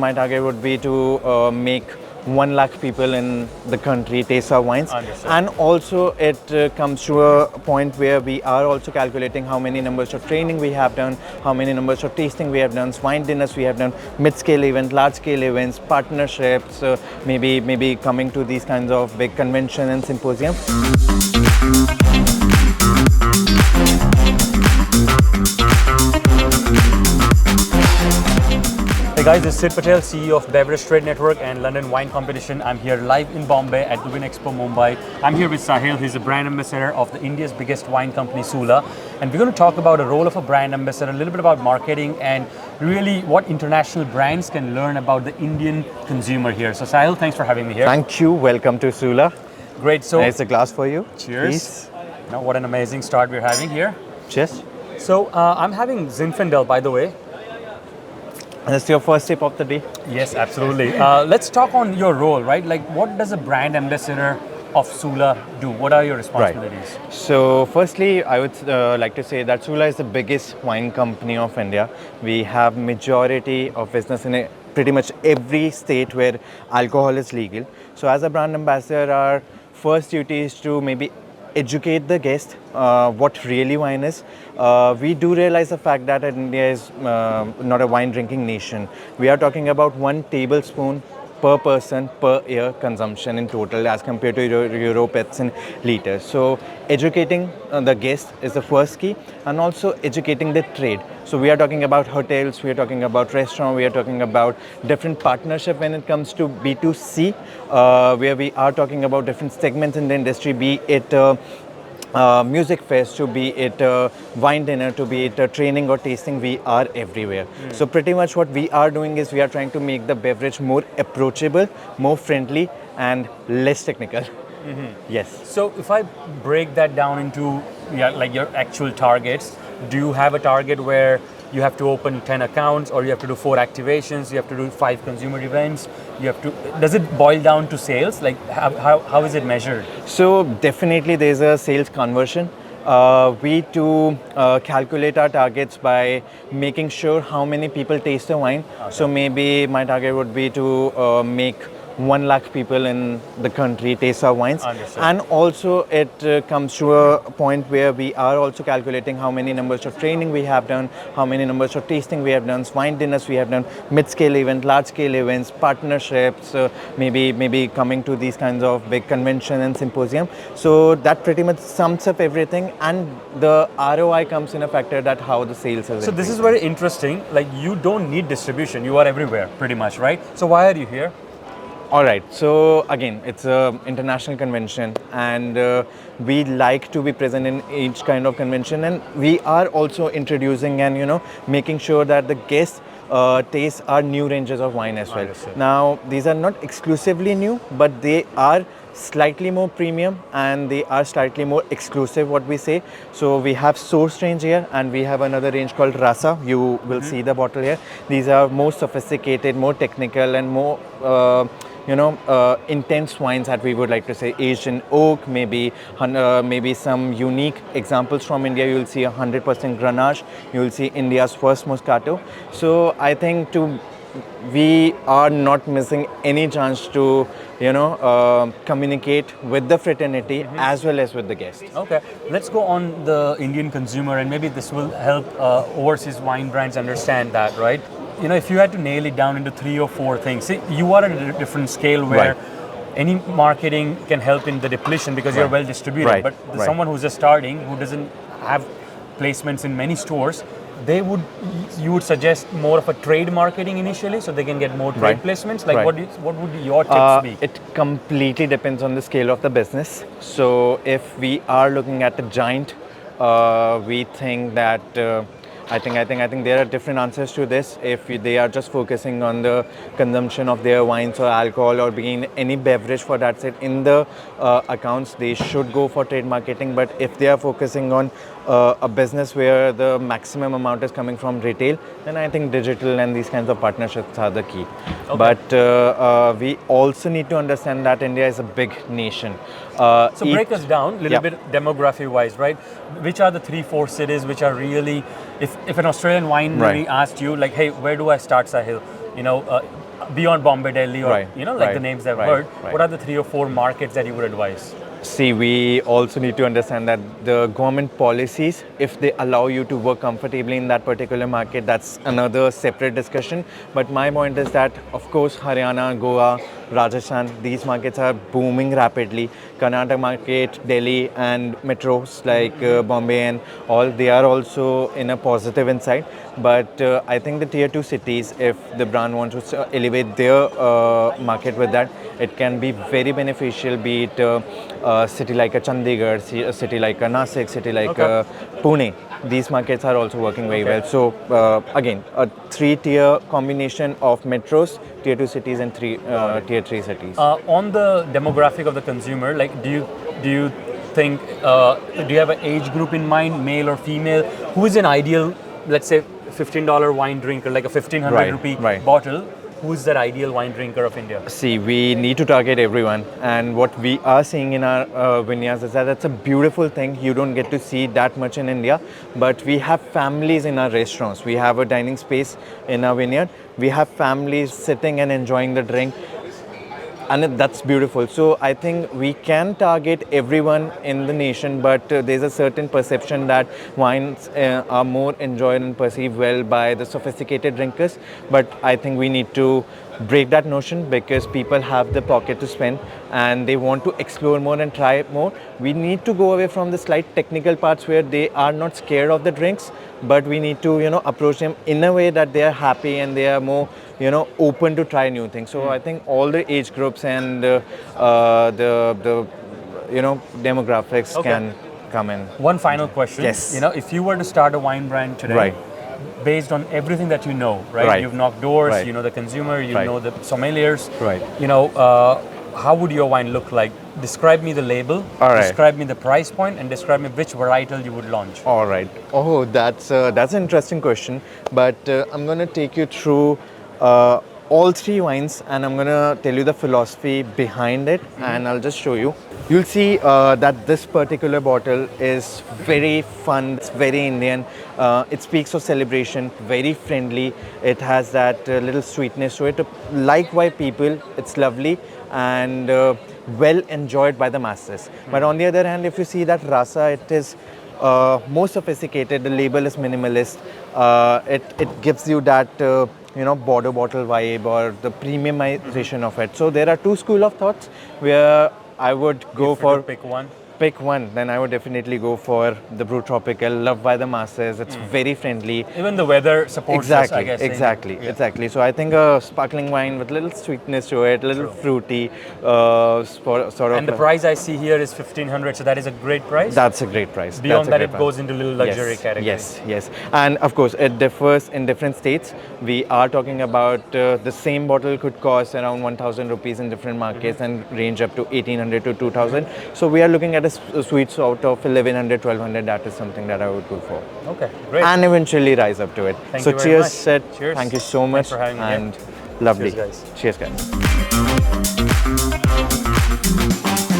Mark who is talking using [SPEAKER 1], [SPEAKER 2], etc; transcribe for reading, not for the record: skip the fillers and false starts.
[SPEAKER 1] my target would be to make 1 lakh people in the country taste our wines.
[SPEAKER 2] Understood.
[SPEAKER 1] And also it comes to a point where we are also calculating how many numbers of training we have done, how many numbers of tasting we have done, wine dinners we have done, mid-scale events, large-scale events, partnerships, maybe coming to these kinds of big convention and symposium.
[SPEAKER 2] Hey guys, this is Sid Patel, CEO of Beverage Trade Network and London Wine Competition. I'm here live in Bombay at the Wine Expo Mumbai. I'm here with Sahil. He's a brand ambassador of the India's biggest wine company, Sula. And we're going to talk about the role of a brand ambassador, a little bit about marketing, and really what international brands can learn about the Indian consumer here. So Sahil, thanks for having me here.
[SPEAKER 1] Thank you. Welcome to Sula.
[SPEAKER 2] Great. So
[SPEAKER 1] There's a glass for you.
[SPEAKER 2] cheers.
[SPEAKER 1] Please.
[SPEAKER 2] Now, what an amazing start we're having here.
[SPEAKER 1] Cheers.
[SPEAKER 2] So I'm having Zinfandel, by the way.
[SPEAKER 1] That's your first sip of the day.
[SPEAKER 2] Yes, absolutely. Let's talk on your role, right? Like, what does a brand ambassador of Sula do? What are your responsibilities?
[SPEAKER 1] Right. So, firstly, I would like to say that Sula is the biggest wine company of India. We have majority of business in pretty much every state where alcohol is legal. So, as a brand ambassador, our first duty is to maybe educate the guest what really wine is. We do realize the fact that India is not a wine drinking nation. We are talking about 1 tablespoon per person per year consumption in total, as compared to Europe it's in liters. So educating the guest is the first key, and also educating the trade. So we are talking about hotels, we are talking about restaurants, we are talking about different partnership when it comes to B2C, where we are talking about different segments in the industry, be it music fest, to be it wine dinner, to be it training or tasting. We are everywhere. So pretty much what we are doing is we are trying to make the beverage more approachable, more friendly, and less technical. Yes.
[SPEAKER 2] So if I break that down into like your actual targets, do you have a target where you have to open 10 accounts, or you have to do 4 activations, you have to do 5 consumer events, you have to, does it boil down to sales? Like how is it measured?
[SPEAKER 1] So definitely there's a sales conversion. We do calculate our targets by making sure how many people taste the wine.
[SPEAKER 2] Okay.
[SPEAKER 1] So maybe my target would be to make 1 lakh people in the country taste our wines.
[SPEAKER 2] Understood.
[SPEAKER 1] And also it comes to a point where we are also calculating how many numbers of training we have done, how many numbers of tasting we have done, wine dinners we have done, mid-scale events, large-scale events, partnerships, maybe coming to these kinds of big convention and symposium. So that pretty much sums up everything, and the ROI comes in a factor that how the sales is.
[SPEAKER 2] So this is very interesting. Like, you don't need distribution. You are everywhere pretty much, right? So why are you here?
[SPEAKER 1] All right. So again, it's an international convention, and we like to be present in each kind of convention, and we are also introducing and making sure that the guests taste our new ranges of wine as well.
[SPEAKER 2] Understood.
[SPEAKER 1] Now, these are not exclusively new, but they are slightly more premium and they are slightly more exclusive, what we say. So we have source range here, and we have another range called Rasa. You will see the bottle here. These are more sophisticated, more technical, and more intense wines that we would like to say, aged in oak, maybe some unique examples from India. You will see 100% Grenache. You will see India's first Moscato. So I think we are not missing any chance to communicate with the fraternity as well as with the guests.
[SPEAKER 2] Okay, let's go on the Indian consumer, and maybe this will help overseas wine brands understand that, right? If you had to nail it down into 3 or 4 things, see, you are at a different scale where any marketing can help in the depletion because you're well distributed. But someone who's just starting, who doesn't have placements in many stores, you would suggest more of a trade marketing initially, so they can get more trade placements. Like, what would your tips be?
[SPEAKER 1] It completely depends on the scale of the business. So if we are looking at a giant, we think that I think there are different answers to this. If they are just focusing on the consumption of their wines or alcohol, or being any beverage for that set in the accounts, they should go for trade marketing. But if they are focusing on a business where the maximum amount is coming from retail, then I think digital and these kinds of partnerships are the key. Okay. But we also need to understand that India is a big nation.
[SPEAKER 2] So break us down a little bit demography wise, right? Which are the 3-4 cities which are really, if an Australian winery asked you, like, hey, where do I start, Sahil? beyond Bombay, Delhi, or
[SPEAKER 1] Right,
[SPEAKER 2] like
[SPEAKER 1] right,
[SPEAKER 2] the names I've
[SPEAKER 1] right,
[SPEAKER 2] heard,
[SPEAKER 1] right.
[SPEAKER 2] what are the 3 or 4 markets that you would advise?
[SPEAKER 1] See, we also need to understand that the government policies, if they allow you to work comfortably in that particular market, that's another separate discussion. But my point is that, of course, Haryana, Goa, Rajasthan, these markets are booming rapidly. Karnataka market, Delhi, and metros like Bombay and all, they are also in a positive inside. But I think the tier 2 cities, if the brand wants to elevate their market with that, it can be very beneficial, be it a city like a Chandigarh, a city like a Nasik, city like Pune. These markets are also working very well. So again, a 3-tier combination of metros, tier 2 cities and tier 3 cities.
[SPEAKER 2] On the demographic of the consumer, like do you think do you have an age group in mind, male or female? Who is an ideal, let's say, $15 wine drinker, like a 1,500 rupee bottle? Who's that ideal wine drinker of India?
[SPEAKER 1] See, we need to target everyone, and what we are seeing in our vineyards is that it's a beautiful thing. You don't get to see that much in India, but we have families in our restaurants. We have a dining space in our vineyard. We have families sitting and enjoying the drink, and that's beautiful. So I think we can target everyone in the nation, but there's a certain perception that wines are more enjoyed and perceived well by the sophisticated drinkers. But I think we need to break that notion, because people have the pocket to spend and they want to explore more and try more. We need to go away from the slight technical parts where they are not scared of the drinks, but we need to approach them in a way that they are happy and they are more open to try new things. So I think all the age groups and the demographics can come in.
[SPEAKER 2] One final question.
[SPEAKER 1] Yes.
[SPEAKER 2] If you were to start a wine brand today,
[SPEAKER 1] Right.
[SPEAKER 2] based on everything that you know, right?
[SPEAKER 1] Right.
[SPEAKER 2] You've knocked doors,
[SPEAKER 1] Right.
[SPEAKER 2] you know the consumer, you
[SPEAKER 1] Right.
[SPEAKER 2] know the sommeliers.
[SPEAKER 1] Right.
[SPEAKER 2] How would your wine look like? Describe me the label,
[SPEAKER 1] All right.
[SPEAKER 2] describe me the price point, and describe me which varietal you would launch.
[SPEAKER 1] All right. Oh, that's an interesting question. But I'm going to take you through all 3 wines, and I'm going to tell you the philosophy behind it, and I'll just show you. You'll see that this particular bottle is very fun. It's very Indian. It speaks of celebration, very friendly. It has that little sweetness to it. Like why people, it's lovely and well enjoyed by the masses. But on the other hand, if you see that rasa, it is more sophisticated. The label is minimalist. It gives you that border bottle vibe or the premiumization of it. So there are 2 school of thoughts where I would go
[SPEAKER 2] If you
[SPEAKER 1] for
[SPEAKER 2] could pick one.
[SPEAKER 1] pick one, then I would definitely go for the Brew Tropical, loved by the masses. It's very friendly.
[SPEAKER 2] Even the weather supports us, I guess.
[SPEAKER 1] Exactly. So I think a sparkling wine with little sweetness to it, a little fruity, sort of.
[SPEAKER 2] And the price I see here is 1,500, so that is a great price.
[SPEAKER 1] That's a great price.
[SPEAKER 2] Beyond
[SPEAKER 1] That's a
[SPEAKER 2] that,
[SPEAKER 1] great
[SPEAKER 2] it
[SPEAKER 1] price.
[SPEAKER 2] goes into little luxury category.
[SPEAKER 1] Yes. And of course, it differs in different states. We are talking about the same bottle could cost around 1,000 rupees in different markets and range up to 1,800 to 2,000. So we are looking at a sweet spot of 1,100, 1,200. That is something that I would go for.
[SPEAKER 2] Okay, great.
[SPEAKER 1] And eventually rise up to it.
[SPEAKER 2] Thank
[SPEAKER 1] so
[SPEAKER 2] you very
[SPEAKER 1] cheers,
[SPEAKER 2] much.
[SPEAKER 1] Sid.
[SPEAKER 2] Cheers.
[SPEAKER 1] Thank you so much.
[SPEAKER 2] Thanks for having me
[SPEAKER 1] and
[SPEAKER 2] here.
[SPEAKER 1] lovely.
[SPEAKER 2] Cheers, guys.
[SPEAKER 1] Cheers, guys.